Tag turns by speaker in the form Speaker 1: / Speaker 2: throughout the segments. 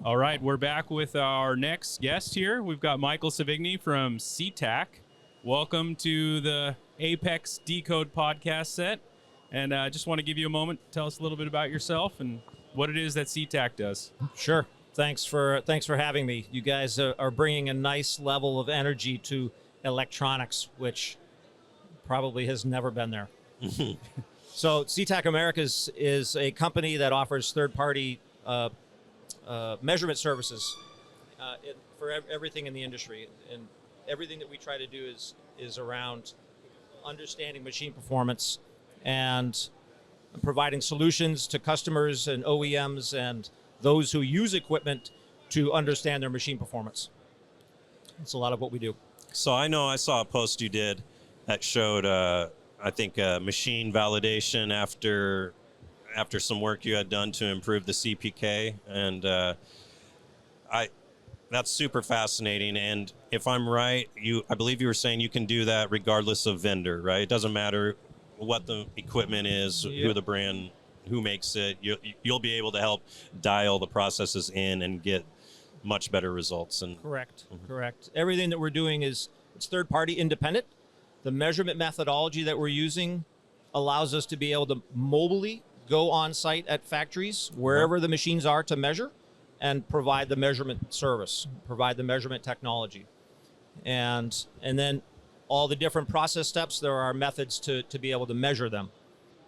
Speaker 1: All right, we're back with our next guest here. We've got Michael Sivigny from CeTAQ. Welcome to the APEX Decode podcast set. And I just want to give you a moment to tell us a little bit about yourself and what it is that CeTAQ does.
Speaker 2: Sure. Thanks for having me. You guys are bringing a nice level of energy to electronics, which probably has never been there. So CeTAQ Americas is a company that offers third-party measurement services for everything in the industry. And everything that we try to do is around understanding machine performance and providing solutions to customers and OEMs and those who use equipment to understand their machine performance. That's a lot of what we do.
Speaker 3: So I know I saw a post you did that showed, I think, machine validation after some work you had done to improve the CPK, and that's super fascinating. And if I'm right, I believe you were saying you can do that regardless of vendor, right? It doesn't matter what the equipment is, who the brand, who makes it. You'll be able to help dial the processes in and get much better results. And
Speaker 2: correct. Everything that we're doing it's third-party independent. The measurement methodology that we're using allows us to be able to mobily go on site at factories wherever the machines are to measure and provide the measurement service, provide the measurement technology. And then all the different process steps, there are methods to be able to measure them.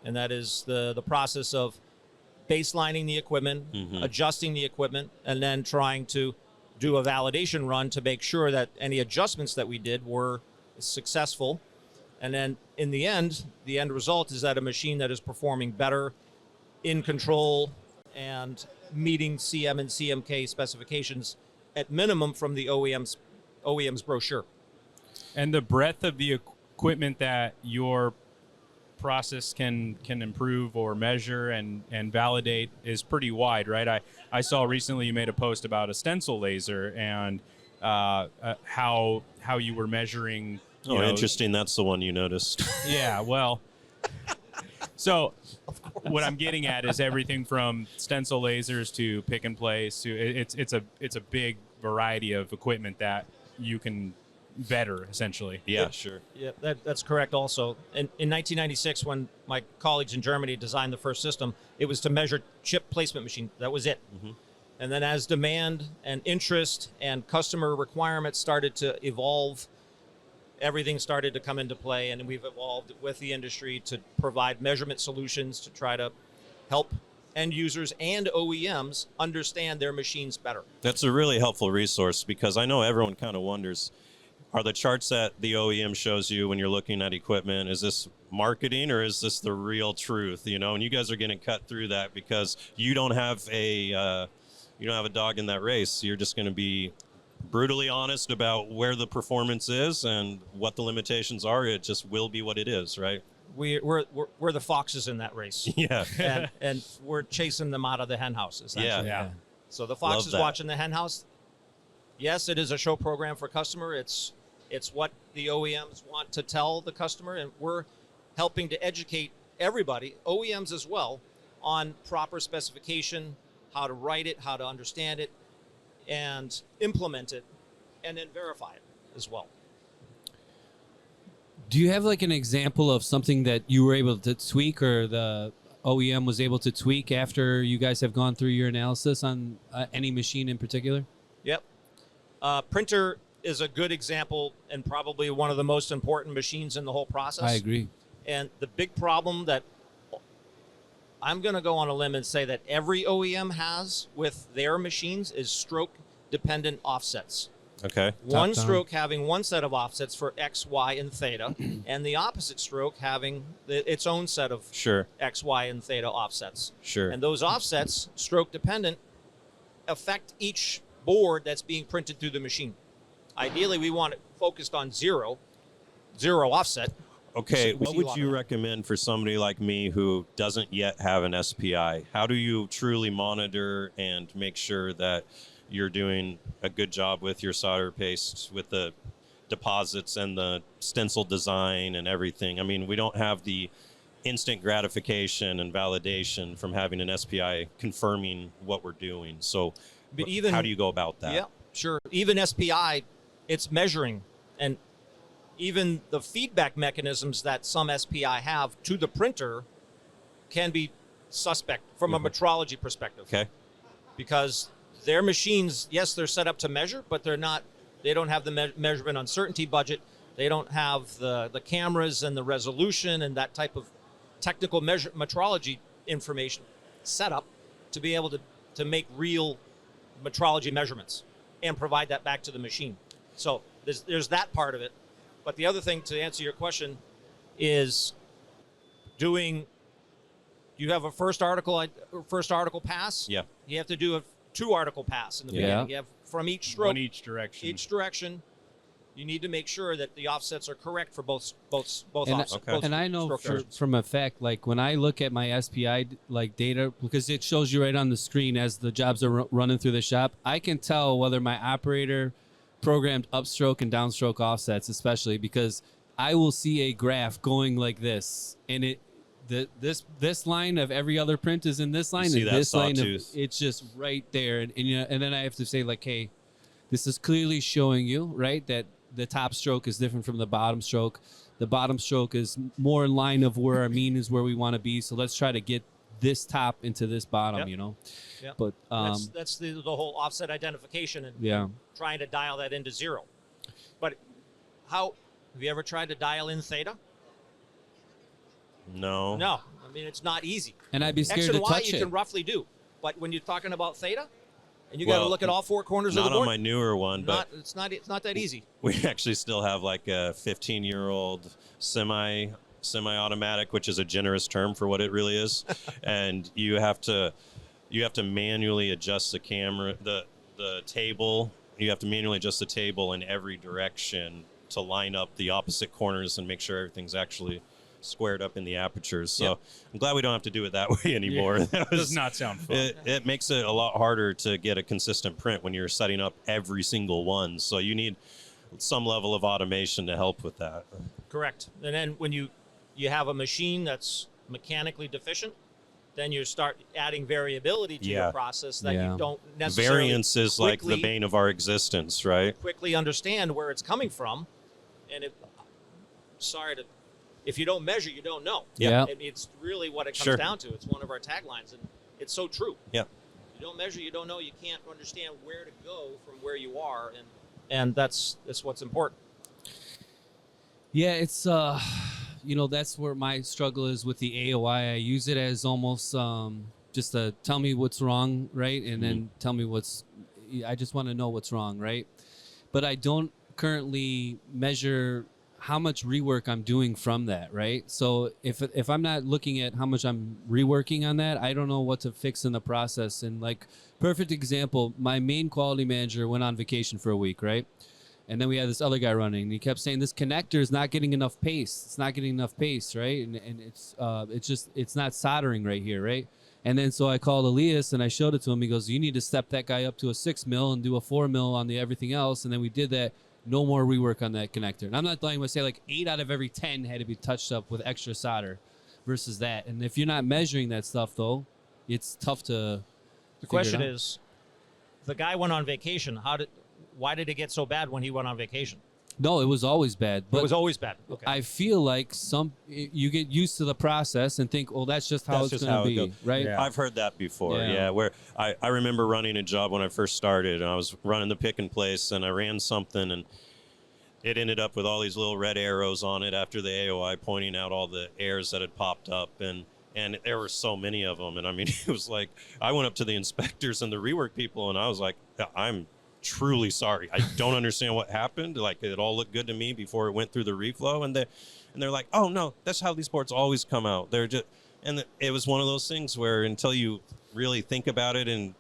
Speaker 2: And that is the process of baselining the equipment, adjusting the equipment, and then trying to do a validation run to make sure that any adjustments that we did were successful. And then in the end result is that a machine that is performing better, in control, and meeting CM and CMK specifications at minimum from the OEM's brochure.
Speaker 1: And the breadth of the equipment that your process can improve or measure and validate is pretty wide, right? I saw recently you made a post about a stencil laser and how you were measuring.
Speaker 3: Interesting. That's the one you noticed.
Speaker 1: Yeah, well, so what I'm getting at is everything from stencil lasers to pick and place to it's a big variety of equipment that you can better, essentially.
Speaker 3: Yeah, sure.
Speaker 2: Yeah, that's correct also. In 1996, when my colleagues in Germany designed the first system, it was to measure chip placement machine. That was it. And then as demand and interest and customer requirements started to evolve, everything started to come into play, and we've evolved with the industry to provide measurement solutions to try to help end users and OEMs understand their machines better.
Speaker 3: That's a really helpful resource because I know everyone kind of wonders, are the charts that the OEM shows you when you're looking at equipment, is this marketing or is this the real truth? And you guys are getting cut through that because you don't have a dog in that race. You're just going to be brutally honest about where the performance is and what the limitations are. It just will be what it is, right?
Speaker 2: We're the foxes in that race.
Speaker 3: Yeah.
Speaker 2: and we're chasing them out of the henhouse, essentially.
Speaker 1: Yeah.
Speaker 2: So the fox is watching the henhouse. Yes, it is a show program for customer. It's what the OEMs want to tell the customer, and we're helping to educate everybody, OEMs as well, on proper specification, how to write it, how to understand it, and implement it, and then verify it as well.
Speaker 4: Do you have like an example of something that you were able to tweak or the OEM was able to tweak after you guys have gone through your analysis on any machine in particular?
Speaker 2: Yep. Printer is a good example and probably one of the most important machines in the whole process.
Speaker 4: I agree.
Speaker 2: And the big problem that I'm going to go on a limb and say that every OEM has with their machines is stroke-dependent offsets.
Speaker 3: Okay.
Speaker 2: One stroke having one set of offsets for X, Y, and theta, and the opposite stroke having its own set of X, Y, and theta offsets.
Speaker 3: Sure.
Speaker 2: And those offsets, stroke-dependent, affect each board that's being printed through the machine. Ideally, we want it focused on zero offset.
Speaker 3: Okay, what would you recommend for somebody like me who doesn't yet have an SPI? How do you truly monitor and make sure that you're doing a good job with your solder paste, with the deposits and the stencil design and everything? I mean, we don't have the instant gratification and validation from having an SPI confirming what we're doing. So
Speaker 2: But even
Speaker 3: how do you go about that?
Speaker 2: Yeah, sure. Even SPI, it's measuring, and even the feedback mechanisms that some SPI have to the printer can be suspect from a metrology perspective.
Speaker 3: Okay.
Speaker 2: Because their machines, yes, they're set up to measure, but they don't have the measurement uncertainty budget. They don't have the cameras and the resolution and that type of technical metrology information set up to be able to make real metrology measurements and provide that back to the machine. So there's that part of it. But the other thing, to answer your question, is you have a first article pass.
Speaker 3: Yeah.
Speaker 2: You have to do a 2 article pass in the beginning. You have from each stroke.
Speaker 1: One each direction.
Speaker 2: Each direction. You need to make sure that the offsets are correct for both offsets.
Speaker 3: Okay.
Speaker 2: Both
Speaker 4: And I know
Speaker 2: stroke directions.
Speaker 4: from a fact, like when I look at my SPI like data, because it shows you right on the screen as the jobs are running through the shop, I can tell whether my operator programmed upstroke and downstroke offsets, especially because I will see a graph going like this, and this line of every other print is in this line,
Speaker 3: see
Speaker 4: and
Speaker 3: that
Speaker 4: this line of,
Speaker 3: sawtooth.
Speaker 4: it's just right there, and then I have to say like, hey, this is clearly showing you right that the top stroke is different from the bottom stroke. The bottom stroke is more in line of where our mean is where we want to be. So let's try to get this top into this bottom,
Speaker 2: Yep.
Speaker 4: you know.
Speaker 2: Yep.
Speaker 4: But
Speaker 2: that's the whole offset identification and
Speaker 4: yeah.
Speaker 2: trying to dial that into 0. But have you ever tried to dial in theta?
Speaker 3: No.
Speaker 2: No. I mean, it's not easy.
Speaker 4: And I'd be
Speaker 2: X
Speaker 4: scared
Speaker 2: and
Speaker 4: to
Speaker 2: Y
Speaker 4: touch
Speaker 2: you
Speaker 4: it.
Speaker 2: can roughly do. But when you're talking about theta, and you got to
Speaker 3: Well,
Speaker 2: look at all 4 corners of the
Speaker 3: Not
Speaker 2: board,
Speaker 3: on my newer one, but
Speaker 2: it's not that easy.
Speaker 3: we actually still have like a 15-year-old semi-automatic, which is a generous term for what it really is. And you have to manually adjust the camera, the table. You have to manually adjust the table in every direction to line up the opposite corners and make sure everything's actually squared up in the apertures. So
Speaker 2: Yep.
Speaker 3: I'm glad we don't have to do it that way anymore.
Speaker 1: Yeah.
Speaker 3: That
Speaker 1: Does not sound fun.
Speaker 3: It makes it a lot harder to get a consistent print when you're setting up every single one. So you need some level of automation to help with that.
Speaker 2: Correct. And then when you have a machine that's mechanically deficient, then you start adding variability to
Speaker 3: Yeah.
Speaker 2: your process that
Speaker 4: Yeah.
Speaker 2: you don't necessarily
Speaker 3: Variance is like the
Speaker 2: quickly-
Speaker 3: bane of our existence, right?
Speaker 2: quickly understand where it's coming from. And if you don't measure, you don't know.
Speaker 4: Yeah.
Speaker 2: It's really what it comes
Speaker 3: Sure.
Speaker 2: down to. It's one of our taglines, and it's so true.
Speaker 3: Yeah.
Speaker 2: You don't measure, you don't know. You can't understand where to go from where you are, and that's what's important.
Speaker 4: Yeah, it's that's where my struggle is with the AOI. I use it as almost just to tell me what's wrong, right? And then tell me I just want to know what's wrong, right? But I don't currently measure how much rework I'm doing from that, right? So if I'm not looking at how much I'm reworking on that, I don't know what to fix in the process. And like, perfect example, my main quality manager went on vacation for a week, right? And then we had this other guy running, and he kept saying this connector is not getting enough pace. It's not getting enough pace, right? And it's not soldering right here, right? And then so I called Elias and I showed it to him. He goes, you need to step that guy up to a 6 mil and do a 4 mil on the everything else. And then we did that. No more rework on that connector. And I'm not lying when I say like 8 out of every 10 had to be touched up with extra solder versus that. And if you're not measuring that stuff though, it's tough to.
Speaker 2: The question is, the guy went on vacation. Why did it get so bad when he went on vacation?
Speaker 4: No, it was always bad. But
Speaker 2: It was always bad. Okay.
Speaker 4: I feel like you get used to the process and think, oh, that's just how
Speaker 3: That's
Speaker 4: it's
Speaker 3: just
Speaker 4: going
Speaker 3: how
Speaker 4: to
Speaker 3: it
Speaker 4: be,
Speaker 3: goes.
Speaker 4: right?
Speaker 1: Yeah.
Speaker 3: I've heard that before.
Speaker 4: Yeah.
Speaker 3: Yeah, where I remember running a job when I first started, and I was running the pick and place, and I ran something, and it ended up with all these little red arrows on it after the AOI pointing out all the errors that had popped up, and there were so many of them. And I mean, it was like, I went up to the inspectors and the rework people, and I was like, I'm truly sorry. I don't understand what happened. Like, it all looked good to me before it went through the reflow, and they're like, oh no, that's how these boards always come out. And it was one of those things where until you really think about it and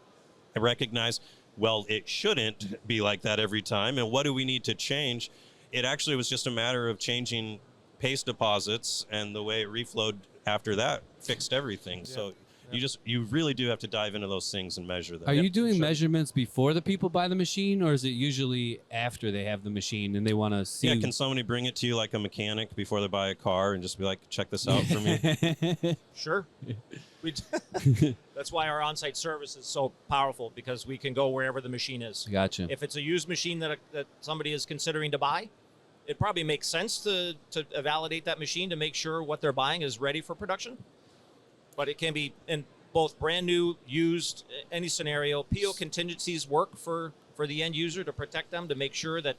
Speaker 3: recognize, well, it shouldn't be like that every time, and what do we need to change? It actually was just a matter of changing paste deposits, and the way it reflowed after that fixed everything. So You really do have to dive into those things and measure them.
Speaker 4: Are you doing
Speaker 2: sure.
Speaker 4: measurements before the people buy the machine, or is it usually after they have the machine and they want to see?
Speaker 3: Yeah, can somebody bring it to you like a mechanic before they buy a car and just be like, check this out for me?
Speaker 2: Sure. That's why our on-site service is so powerful, because we can go wherever the machine is.
Speaker 4: Gotcha.
Speaker 2: If it's a used machine that somebody is considering to buy, it probably makes sense to validate that machine to make sure what they're buying is ready for production. But it can be in both brand new, used, any scenario. PO contingencies work for the end user to protect them, to make sure that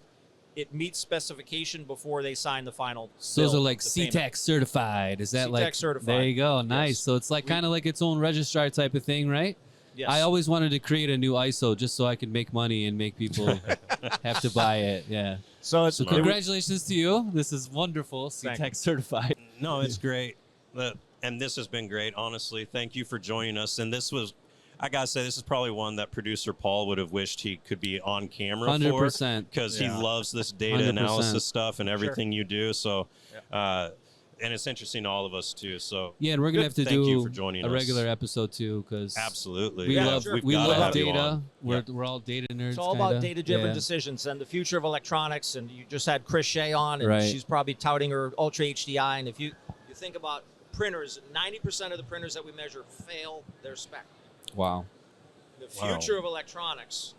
Speaker 2: it meets specification before they sign the final
Speaker 4: So those
Speaker 2: bill,
Speaker 4: are like
Speaker 2: the payment.
Speaker 4: CeTAQ certified. Is that
Speaker 2: CeTAQ
Speaker 4: like
Speaker 2: certified.
Speaker 4: There you go. Nice.
Speaker 2: Yes.
Speaker 4: So it's like kind of like its own registrar type of thing, right?
Speaker 2: Yes.
Speaker 4: I always wanted to create a new ISO just so I could make money and make people have to buy it. Yeah.
Speaker 2: So it's
Speaker 4: So congratulations to you. This is wonderful.
Speaker 2: Thank
Speaker 4: CeTAQ certified.
Speaker 3: No, it's great. And this has been great, honestly. Thank you for joining us. And this was, I got to say, this is probably one that producer Paul would have wished he could be on camera
Speaker 4: 100%.
Speaker 3: because he
Speaker 2: Yeah.
Speaker 3: loves this data
Speaker 4: 100%.
Speaker 3: analysis stuff and everything you do. So, and it's interesting to all of us too. So
Speaker 4: Yeah, and we're gonna have to
Speaker 3: Thank you
Speaker 4: do
Speaker 3: for joining
Speaker 4: a
Speaker 3: us.
Speaker 4: regular episode too, because
Speaker 3: absolutely.
Speaker 4: we
Speaker 2: Yeah,
Speaker 4: love
Speaker 2: sure.
Speaker 3: We've
Speaker 4: we
Speaker 3: gotta
Speaker 4: love
Speaker 3: have you
Speaker 4: data.
Speaker 3: on.
Speaker 4: We're all data nerds.
Speaker 2: It's all
Speaker 4: kinda.
Speaker 2: about data-driven
Speaker 4: Yeah.
Speaker 2: decisions and the future of electronics. And you just had Chris Shea on, and
Speaker 4: Right.
Speaker 2: she's probably touting her Ultra HDI. And if you think about printers, 90% of the printers that we measure fail their spec.
Speaker 4: Wow.
Speaker 2: The
Speaker 3: Wow.
Speaker 2: future of electronics,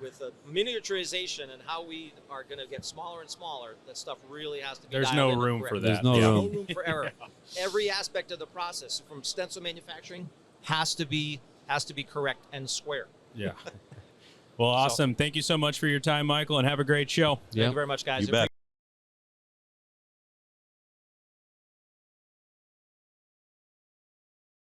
Speaker 2: with the miniaturization and how we are going to get smaller and smaller, that stuff really has to be
Speaker 1: There's
Speaker 2: dialed
Speaker 1: no
Speaker 2: in and
Speaker 1: room
Speaker 2: correct.
Speaker 1: for that.
Speaker 4: There's no
Speaker 2: There's
Speaker 4: room.
Speaker 2: no room for error. Every aspect of the process, from stencil manufacturing, has to be correct and square.
Speaker 1: Yeah. Well, awesome. Thank you so much for your time, Michael, and have a great show.
Speaker 2: Thank you very much, guys.
Speaker 3: You bet.